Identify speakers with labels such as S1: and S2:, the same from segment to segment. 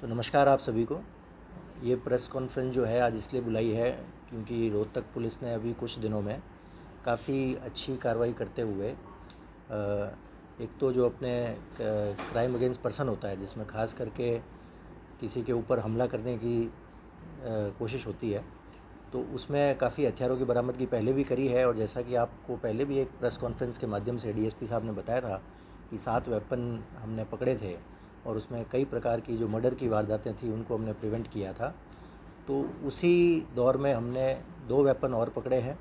S1: तो नमस्कार आप सभी को। ये प्रेस कॉन्फ्रेंस जो है आज इसलिए बुलाई है क्योंकि रोहतक पुलिस ने अभी कुछ दिनों में काफ़ी अच्छी कार्रवाई करते हुए एक तो जो अपने क्राइम अगेंस्ट पर्सन होता है जिसमें ख़ास करके किसी के ऊपर हमला करने की कोशिश होती है, तो उसमें काफ़ी हथियारों की बरामदगी पहले भी करी है। और जैसा कि आपको पहले भी एक प्रेस कॉन्फ्रेंस के माध्यम से डीएसपी साहब ने बताया था कि 7 वेपन हमने पकड़े थे और उसमें कई प्रकार की जो मर्डर की वारदातें थी उनको हमने प्रिवेंट किया था। तो उसी दौर में हमने 2 वेपन और पकड़े हैं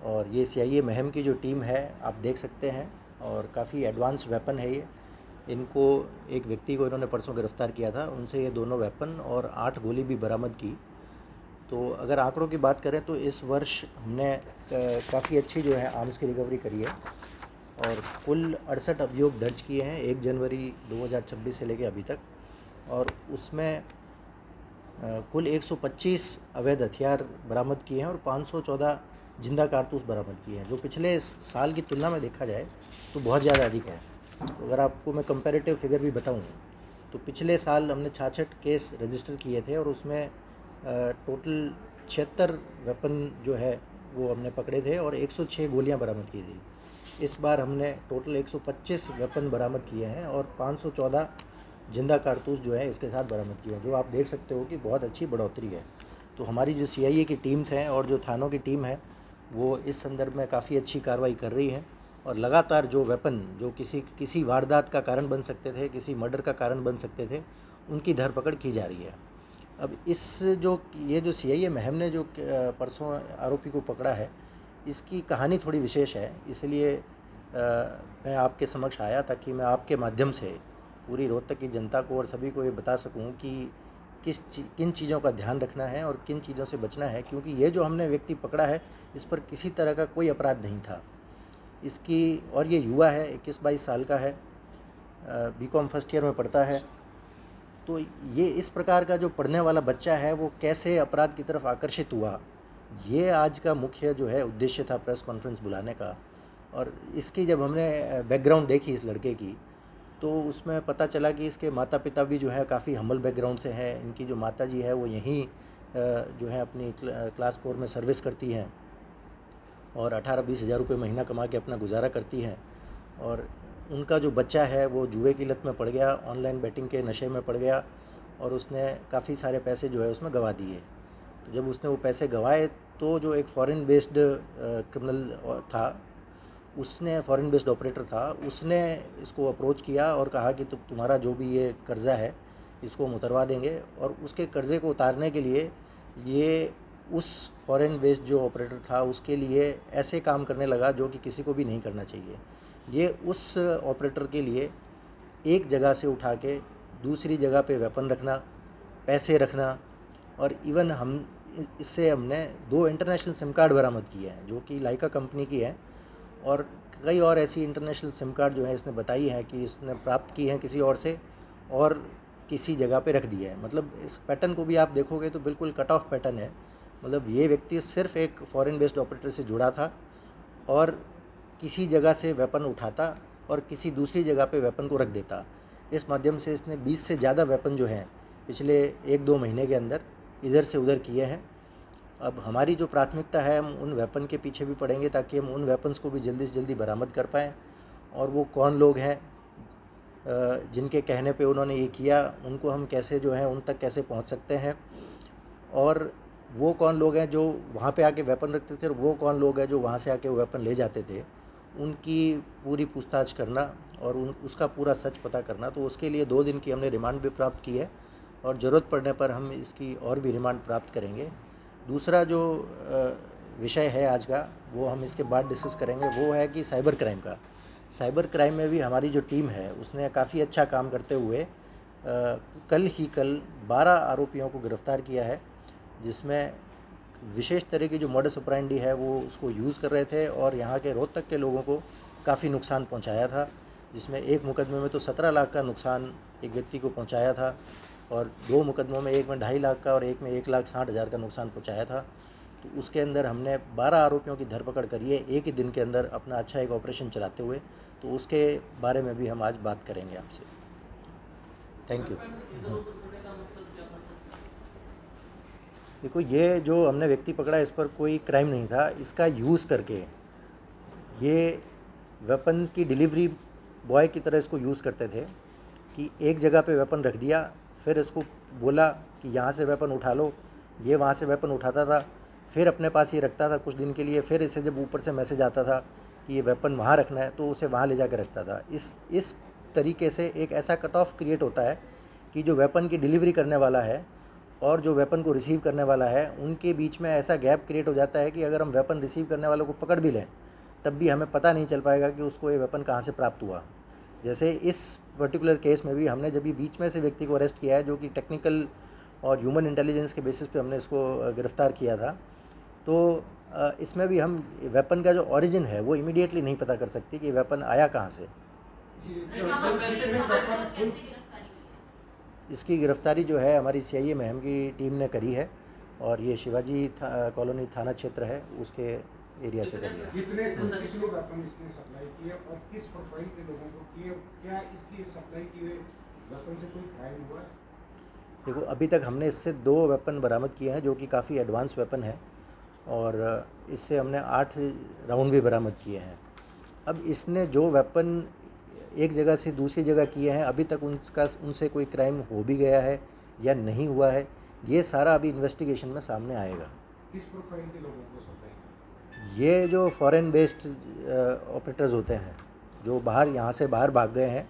S1: और ये सीआईए महम की जो टीम है आप देख सकते हैं, और काफ़ी एडवांस वेपन है ये। इनको एक व्यक्ति को इन्होंने परसों गिरफ़्तार किया था, उनसे ये दोनों वेपन और 8 गोली भी बरामद की। तो अगर आंकड़ों की बात करें तो इस वर्ष हमने काफ़ी अच्छी जो है आर्म्स की रिकवरी करी है और कुल 68 अभियोग दर्ज किए हैं 1 जनवरी 2026 से लेकर अभी तक, और उसमें कुल 125 अवैध हथियार बरामद किए हैं और 514 जिंदा कारतूस बरामद किए हैं, जो पिछले साल की तुलना में देखा जाए तो बहुत ज़्यादा अधिक है। तो अगर आपको मैं कंपैरेटिव फिगर भी बताऊं तो पिछले साल हमने 66 केस रजिस्टर किए थे और उसमें टोटल 76 वेपन जो है वो हमने पकड़े थे और 106 गोलियां बरामद की थी। इस बार हमने टोटल 125 वेपन बरामद किए हैं और 514 जिंदा कारतूस जो है इसके साथ बरामद किए हैं, जो आप देख सकते हो कि बहुत अच्छी बढ़ोतरी है। तो हमारी जो सीआईए की टीम्स हैं और जो थानों की टीम है वो इस संदर्भ में काफ़ी अच्छी कार्रवाई कर रही है और लगातार जो वेपन जो किसी वारदात का कारण बन सकते थे, किसी मर्डर का कारण बन सकते थे, उनकी धरपकड़ की जा रही है। अब ये जो सीआईए महम ने जो परसों आरोपी को पकड़ा है, इसकी कहानी थोड़ी विशेष है, इसलिए मैं आपके समक्ष आया ताकि मैं आपके माध्यम से पूरी रोहतक की जनता को और सभी को ये बता सकूं कि किन चीज़ों का ध्यान रखना है और किन चीज़ों से बचना है, क्योंकि ये जो हमने व्यक्ति पकड़ा है इस पर किसी तरह का कोई अपराध नहीं था इसकी, और ये युवा है, 21-22 साल का है, बीकॉम फर्स्ट ईयर में पढ़ता है। तो ये इस प्रकार का जो पढ़ने वाला बच्चा है वो कैसे अपराध की तरफ आकर्षित हुआ, ये आज का मुख्य जो है उद्देश्य था प्रेस कॉन्फ्रेंस बुलाने का। और इसकी जब हमने बैकग्राउंड देखी इस लड़के की तो उसमें पता चला कि इसके माता पिता भी जो है काफ़ी हम्बल बैकग्राउंड से हैं। इनकी जो माता जी है वो यहीं जो है अपनी क्लास 4 में सर्विस करती हैं और 18-20 हज़ार रुपये महीना कमा के अपना गुजारा करती हैं, और उनका जो बच्चा है वो जुए की लत में पड़ गया, ऑनलाइन बैटिंग के नशे में पड़ गया और उसने काफ़ी सारे पैसे जो है उसमें गंवा दिए। तो जब उसने वो पैसे गंवाए तो जो एक फॉरेन बेस्ड क्रिमिनल था, उसने फॉरेन बेस्ड ऑपरेटर था, उसने इसको अप्रोच किया और कहा कि तुम्हारा जो भी ये कर्ज़ा है इसको हम उतरवा देंगे, और उसके कर्ज़े को उतारने के लिए ये उस फॉरेन बेस्ड जो ऑपरेटर था उसके लिए ऐसे काम करने लगा जो कि किसी को भी नहीं करना चाहिए। ये उस ऑपरेटर के लिए एक जगह से उठा के दूसरी जगह पे वेपन रखना, पैसे रखना, और इवन इससे हमने 2 इंटरनेशनल सिम कार्ड बरामद किए हैं जो कि लाइका कंपनी की है, और कई और ऐसी इंटरनेशनल सिम कार्ड जो है इसने बताई है कि इसने प्राप्त की हैं किसी और से और किसी जगह पे रख दिया है। मतलब इस पैटर्न को भी आप देखोगे तो बिल्कुल कट ऑफ पैटर्न है। मतलब ये व्यक्ति सिर्फ एक फॉरेन बेस्ड ऑपरेटर से जुड़ा था और किसी जगह से वेपन उठाता और किसी दूसरी जगह पे वेपन को रख देता। इस माध्यम से इसने 20 से ज़्यादा वेपन जो हैं पिछले 1-2 महीने के अंदर इधर से उधर किए हैं। अब हमारी जो प्राथमिकता है, हम उन वेपन के पीछे भी पड़ेंगे ताकि हम उन वेपन्स को भी जल्दी से जल्दी बरामद कर पाएँ, और वो कौन लोग हैं जिनके कहने पे उन्होंने ये किया, उनको हम कैसे जो है उन तक कैसे पहुंच सकते हैं, और वो कौन लोग हैं जो वहाँ पे आके वेपन रखते थे और वो कौन लोग हैं जो वहाँ से आके वेपन ले जाते थे, उनकी पूरी पूछताछ करना और उसका पूरा सच पता करना। तो उसके लिए 2 दिन की हमने रिमांड भी प्राप्त की है और ज़रूरत पड़ने पर हम इसकी और भी रिमांड प्राप्त करेंगे। दूसरा जो विषय है आज का वो हम इसके बाद डिस्कस करेंगे, वो है कि साइबर क्राइम का। साइबर क्राइम में भी हमारी जो टीम है उसने काफ़ी अच्छा काम करते हुए कल 12 आरोपियों को गिरफ़्तार किया है, जिसमें विशेष तरह की जो मॉडस ऑपरेंडी है वो उसको यूज़ कर रहे थे और यहाँ के रोहतक के लोगों को काफ़ी नुकसान पहुँचाया था, जिसमें एक मुकदमे में तो 17 लाख का नुकसान एक व्यक्ति को पहुँचाया था और 2 मुकदमों में, एक में 2.5 लाख का और एक में 1,60,000 का नुकसान पहुँचाया था। तो उसके अंदर हमने 12 आरोपियों की धरपकड़ करी है एक ही दिन के अंदर अपना अच्छा एक ऑपरेशन चलाते हुए। तो उसके बारे में भी हम आज बात करेंगे आपसे। Thank you. देखो, ये जो हमने व्यक्ति पकड़ा इस पर कोई क्राइम नहीं था। इसका यूज़ करके ये वेपन की डिलीवरी बॉय की तरह इसको यूज़ करते थे कि एक जगह पे वेपन रख दिया, फिर इसको बोला कि यहाँ से वेपन उठा लो, ये वहाँ से वेपन उठाता था, फिर अपने पास ही रखता था कुछ दिन के लिए। फिर इसे जब ऊपर से मैसेज आता था कि ये वेपन वहाँ रखना है तो उसे वहाँ ले जाकर रखता था। इस तरीके से एक ऐसा कट ऑफ क्रिएट होता है कि जो वेपन की डिलीवरी करने वाला है और जो वेपन को रिसीव करने वाला है उनके बीच में ऐसा गैप क्रिएट हो जाता है कि अगर हम वेपन रिसीव करने वालों को पकड़ भी लें तब भी हमें पता नहीं चल पाएगा कि उसको ये वेपन कहाँ से प्राप्त हुआ। जैसे इस पर्टिकुलर केस में भी हमने जब भी बीच में से व्यक्ति को अरेस्ट किया है, जो कि टेक्निकल और ह्यूमन इंटेलिजेंस के बेसिस पे हमने इसको गिरफ़्तार किया था, तो इसमें भी हम वेपन का जो ओरिजिन है वो इमीडिएटली नहीं पता कर सकते कि वेपन आया कहाँ से। इसकी गिरफ्तारी जो है हमारी सीआईए महम की टीम ने करी है और ये शिवाजी कॉलोनी थाना क्षेत्र है उसके एरिया से करी है।
S2: कितने वेपन इसने सप्लाई किए और किस प्रोफाइल के लोगों को किए, क्या इसकी सप्लाई किए वेपन से कोई क्राइम हुआ?
S1: देखो, अभी तक हमने इससे 2 वेपन बरामद किए हैं जो कि काफ़ी एडवांस वेपन है और इससे हमने 8 राउंड भी बरामद किए हैं। अब इसने जो वेपन एक जगह से दूसरी जगह किए हैं, अभी तक उनसे कोई क्राइम हो भी गया है या नहीं हुआ है, ये सारा अभी इन्वेस्टिगेशन में सामने आएगा।
S2: किस प्रोफाइल के लोगों को सप्लाई?
S1: ये जो फॉरेन बेस्ड ऑपरेटर्स होते हैं जो यहाँ से बाहर भाग गए हैं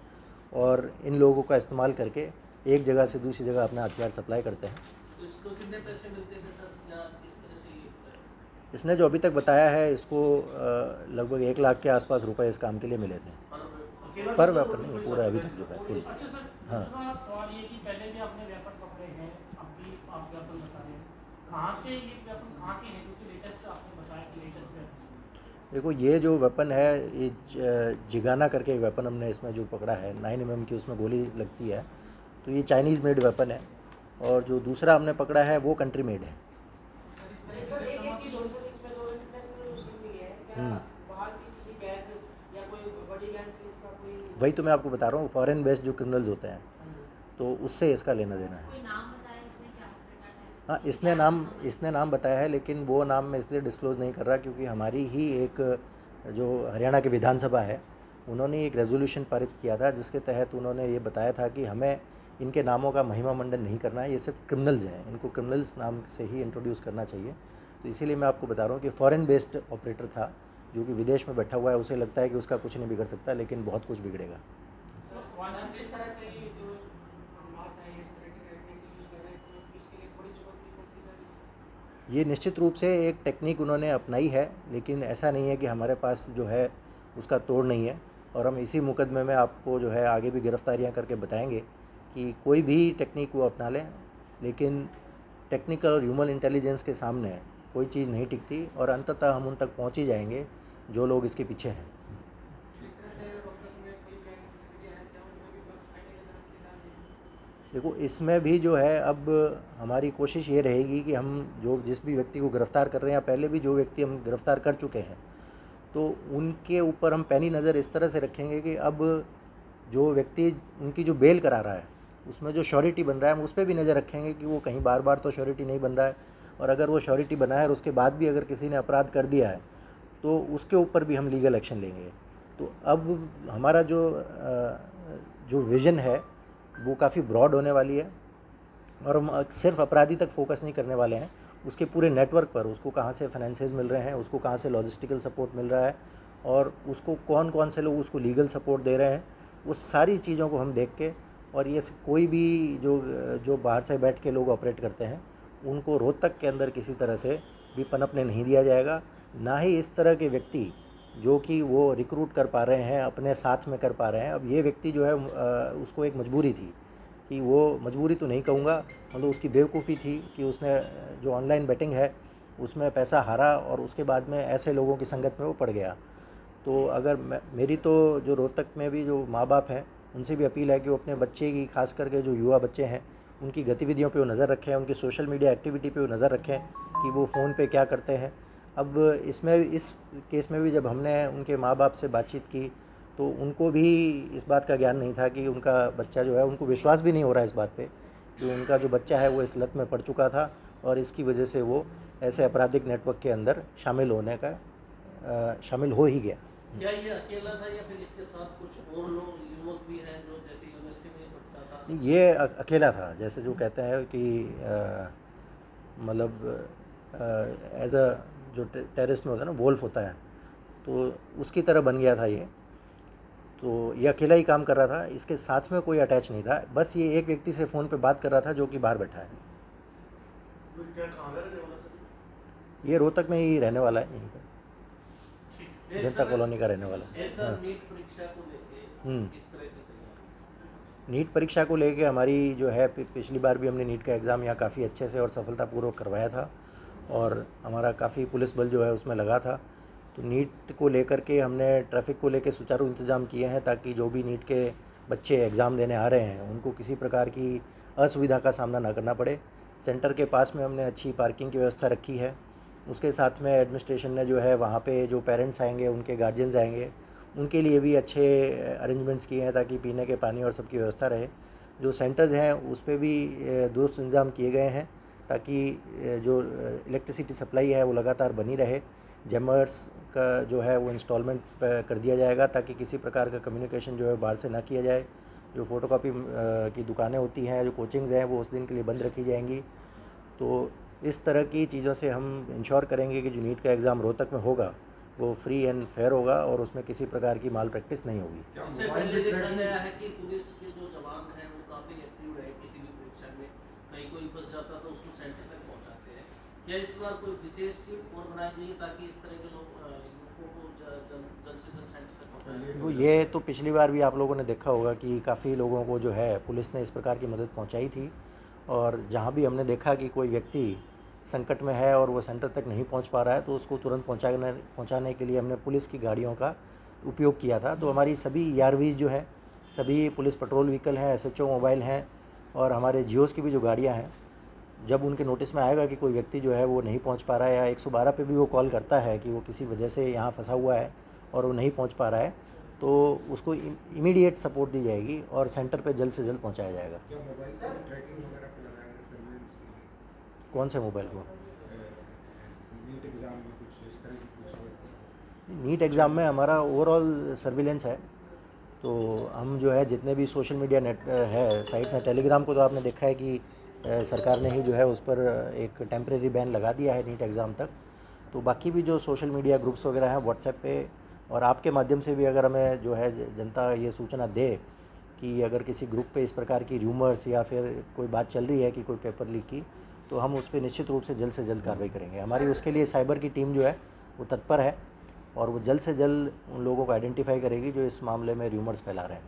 S1: और इन लोगों का इस्तेमाल करके एक जगह से दूसरी जगह अपना हथियार सप्लाई करते हैं।
S3: तो इसको कितने पैसे मिलते थे सर, या किस तरह से ये?
S1: इसने जो अभी तक बताया है इसको लगभग 1 लाख के आसपास रुपए इस काम के लिए मिले थे। पर वेपन नहीं, पूरा अभी तक जो है कुल। हाँ,
S4: सवाल ये कि पहले भी आपने वेपन पकड़े हैं, अब भी आप वेपन बता रहे हैं, कहाँ से ये वेपन कहाँ के हैं? क्योंकि लेटेस्ट आपने बताया कि लेटेस्ट वेपन।
S1: देखो, ये जो वेपन है ये जिगाना करके एक वेपन हमने इसमें जो पकड़ा है 9 mm की, उसमें गोली लगती है, तो ये चाइनीज़ मेड वेपन है। और जो दूसरा हमने पकड़ा है वो कंट्री मेड है। वही तो मैं आपको बता रहा हूँ, फॉरेन बेस्ड जो क्रिमिनल्स होते हैं तो उससे इसका लेना देना है।
S5: कोई नाम बताया इसने क्या पकड़ा है?
S1: हाँ, इसने नाम बताया है, लेकिन वो नाम मैं इसलिए डिस्क्लोज़ नहीं कर रहा क्योंकि हमारी ही एक जो हरियाणा की विधानसभा है उन्होंने एक रेजोल्यूशन पारित किया था जिसके तहत उन्होंने ये बताया था कि हमें इनके नामों का महिमा मंडन नहीं करना है, ये सिर्फ क्रिमिनल्स हैं, इनको क्रिमिनल्स नाम से ही इंट्रोड्यूस करना चाहिए। तो इसीलिए मैं आपको बता रहा हूँ कि फॉरेन बेस्ड ऑपरेटर था जो कि विदेश में बैठा हुआ है, उसे लगता है कि उसका कुछ नहीं बिगड़ सकता, लेकिन बहुत कुछ बिगड़ेगा।
S4: जिस तरह से ये जो मास है इस तरह के यूज कर रहे हैं, तो इसके लिए थोड़ी चुनौती बढ़ती जा रही है।
S1: ये निश्चित रूप से एक टेक्निक उन्होंने अपनाई है, लेकिन ऐसा नहीं है कि हमारे पास जो है उसका तोड़ नहीं है। और हम इसी मुकदमे में आपको जो है आगे भी गिरफ्तारियां करके बताएंगे कि कोई भी टेक्निक वो अपना लें, लेकिन टेक्निकल और ह्यूमन इंटेलिजेंस के सामने कोई चीज़ नहीं टिकती और अंततः हम उन तक पहुंच ही जाएंगे जो लोग इसके पीछे हैं। देखो, इसमें भी जो है अब हमारी कोशिश ये रहेगी कि हम जिस भी व्यक्ति को गिरफ़्तार कर रहे हैं या पहले भी जो व्यक्ति हम गिरफ़्तार कर चुके हैं तो उनके ऊपर हम पैनी नज़र इस तरह से रखेंगे कि अब जो व्यक्ति उनकी जो बेल करा रहा है उसमें जो श्योरिटी बन रहा है हम उस पर भी नज़र रखेंगे कि वो कहीं बार बार तो श्योरिटी नहीं बन रहा है, और अगर वो श्योरिटी बना है और उसके बाद भी अगर किसी ने अपराध कर दिया है तो उसके ऊपर भी हम लीगल एक्शन लेंगे। तो अब हमारा जो विज़न है वो काफ़ी ब्रॉड होने वाली है और हम सिर्फ अपराधी तक फोकस नहीं करने वाले हैं, उसके पूरे नेटवर्क पर उसको कहाँ से फाइनेंसेस मिल रहे हैं, उसको कहाँ से लॉजिस्टिकल सपोर्ट मिल रहा है और उसको कौन कौन से लोग उसको लीगल सपोर्ट दे रहे हैं, वो सारी चीज़ों को हम देख के, और ये कोई भी जो बाहर से बैठ के लोग ऑपरेट करते हैं उनको रोहतक के अंदर किसी तरह से भी पनपने नहीं दिया जाएगा। ना ही इस तरह के व्यक्ति जो कि वो रिक्रूट कर पा रहे हैं अपने साथ में कर पा रहे हैं। अब ये व्यक्ति जो है उसको एक मजबूरी थी, कि वो मजबूरी तो नहीं कहूँगा, मतलब उसकी बेवकूफ़ी थी कि उसने जो ऑनलाइन बेटिंग है उसमें पैसा हारा और उसके बाद में ऐसे लोगों की संगत में वो पड़ गया। तो अगर मेरी तो जो रोहतक में भी जो माँ बाप हैं उनसे भी अपील है कि वो अपने बच्चे की, खास करके जो युवा बच्चे हैं, उनकी गतिविधियों पे वो नज़र रखें, उनकी सोशल मीडिया एक्टिविटी पे वो नज़र रखें कि वो फ़ोन पे क्या करते हैं। अब इस केस में भी जब हमने उनके माँ बाप से बातचीत की तो उनको भी इस बात का ज्ञान नहीं था कि उनका बच्चा जो है, उनको विश्वास भी नहीं हो रहा है इस बात पे कि उनका जो बच्चा है वो इस लत में पड़ चुका था और इसकी वजह से वो ऐसे आपराधिक नेटवर्क के अंदर शामिल हो ही गया।
S3: क्या ये अकेला था या फिर इसके साथ कुछ और लोग युवक भी हैं जो जैसे यूनिवर्सिटी में पढ़ता था?
S1: ये अकेला था, जैसे जो कहते हैं कि मतलब एज अ जो टेररिस्ट में होता है ना, वोल्फ होता है, तो उसकी तरह बन गया था ये। तो ये अकेला ही काम कर रहा था, इसके साथ में कोई अटैच नहीं था, बस ये एक व्यक्ति से फ़ोन पे बात कर रहा था जो कि बाहर बैठा है। ये रोहतक में ही रहने वाला है, यहीं का जनता कॉलोनी का रहने वाला है।
S3: एक सर नीट परीक्षा को लेके किस तरह की तैयारी?
S1: नीट परीक्षा को लेके हमारी जो है पिछली बार भी हमने नीट का एग्ज़ाम यहाँ काफ़ी अच्छे से और सफलतापूर्वक करवाया था और हमारा काफ़ी पुलिस बल जो है उसमें लगा था। तो नीट को लेकर के हमने ट्रैफिक को लेके सुचारू इंतज़ाम किए हैं ताकि जो भी नीट के बच्चे एग्ज़ाम देने आ रहे हैं उनको किसी प्रकार की असुविधा का सामना ना करना पड़े। सेंटर के पास में हमने अच्छी पार्किंग की व्यवस्था रखी है। उसके साथ में एडमिनिस्ट्रेशन ने जो है वहाँ पे जो पेरेंट्स आएंगे, उनके गार्जियंस आएंगे, उनके लिए भी अच्छे अरेंजमेंट्स किए हैं ताकि पीने के पानी और सबकी व्यवस्था रहे। जो सेंटर्स हैं उस पे भी दुरुस्त इंतज़ाम किए गए हैं ताकि जो इलेक्ट्रिसिटी सप्लाई है वो लगातार बनी रहे। जैमर्स का जो है वो इंस्टॉलमेंट कर दिया जाएगा ताकि किसी प्रकार का कम्युनिकेशन जो है बाहर से ना किया जाए। जो फ़ोटोकॉपी की दुकानें होती हैं, जो कोचिंग्स हैं, वो उस दिन के लिए बंद रखी जाएंगी। तो इस तरह की चीज़ों से हम इंश्योर करेंगे कि जो नीट का एग्ज़ाम रोहतक में होगा वो फ्री एंड फेयर होगा और उसमें किसी प्रकार की माल प्रैक्टिस नहीं होगी।
S3: इससे पहले देखा गया है कि पुलिस के जो जवान हैं वो काफ़ी एक्टिव रहे, किसी भी परीक्षा में कहीं कोई फंस जाता तो उसको सेंटर तक पहुंचाते हैं। क्या इस बार कोई विशेष टीम और बनाई गई ताकि इस तरह के लोग युवकों को जल्द से जल्द सेंटर तक पहुँचाएं?
S1: वो ये तो पिछली बार भी आप लोगों ने देखा होगा कि काफ़ी लोगों को जो है पुलिस ने इस प्रकार की मदद पहुंचाई थी और जहां भी हमने देखा कि कोई व्यक्ति संकट में है और वो सेंटर तक नहीं पहुंच पा रहा है तो उसको तुरंत पहुंचाने के लिए हमने पुलिस की गाड़ियों का उपयोग किया था। तो हमारी सभी ERVs जो है, सभी पुलिस पेट्रोल व्हीकल हैं, SHO मोबाइल हैं और हमारे जियोज़ की भी जो गाड़ियाँ हैं, जब उनके नोटिस में आएगा कि कोई व्यक्ति जो है वो नहीं पहुंच पा रहा है या 112 पे भी वो कॉल करता है कि वो किसी वजह से यहाँ फंसा हुआ है और वो नहीं पहुंच पा रहा है, तो उसको इमीडिएट सपोर्ट दी जाएगी और सेंटर पे जल्द से जल्द पहुंचाया जाएगा।
S2: क्या मोबाइल से ट्रैकिंग वगैरह पे लगाया है सर्विलेंस के लिए?
S1: कौन से मोबाइल को?
S2: नीट एग्जाम में कुछ इस तरह की कुछ?
S1: नीट एग्ज़ाम में हमारा ओवरऑल सर्विलेंस है। तो हम जो है जितने भी सोशल मीडिया नेट है साइट्स हैं, टेलीग्राम को तो आपने देखा है कि सरकार ने ही जो है उस पर एक टेम्परेरी बैन लगा दिया है नीट एग्ज़ाम तक। तो बाकी भी जो सोशल मीडिया ग्रुप्स वगैरह हैं व्हाट्सएप पे और आपके माध्यम से भी अगर हमें जो है जनता ये सूचना दे कि अगर किसी ग्रुप पे इस प्रकार की र्यूमर्स या फिर कोई बात चल रही है कि कोई पेपर लीक की, तो हम उस पर निश्चित रूप से जल्द कार्रवाई करेंगे। हमारी उसके लिए साइबर की टीम जो है वो तत्पर है और वो जल्द से जल्द उन लोगों को आइडेंटिफाई करेगी जो इस मामले में र्यूमर्स फैला रहे हैं।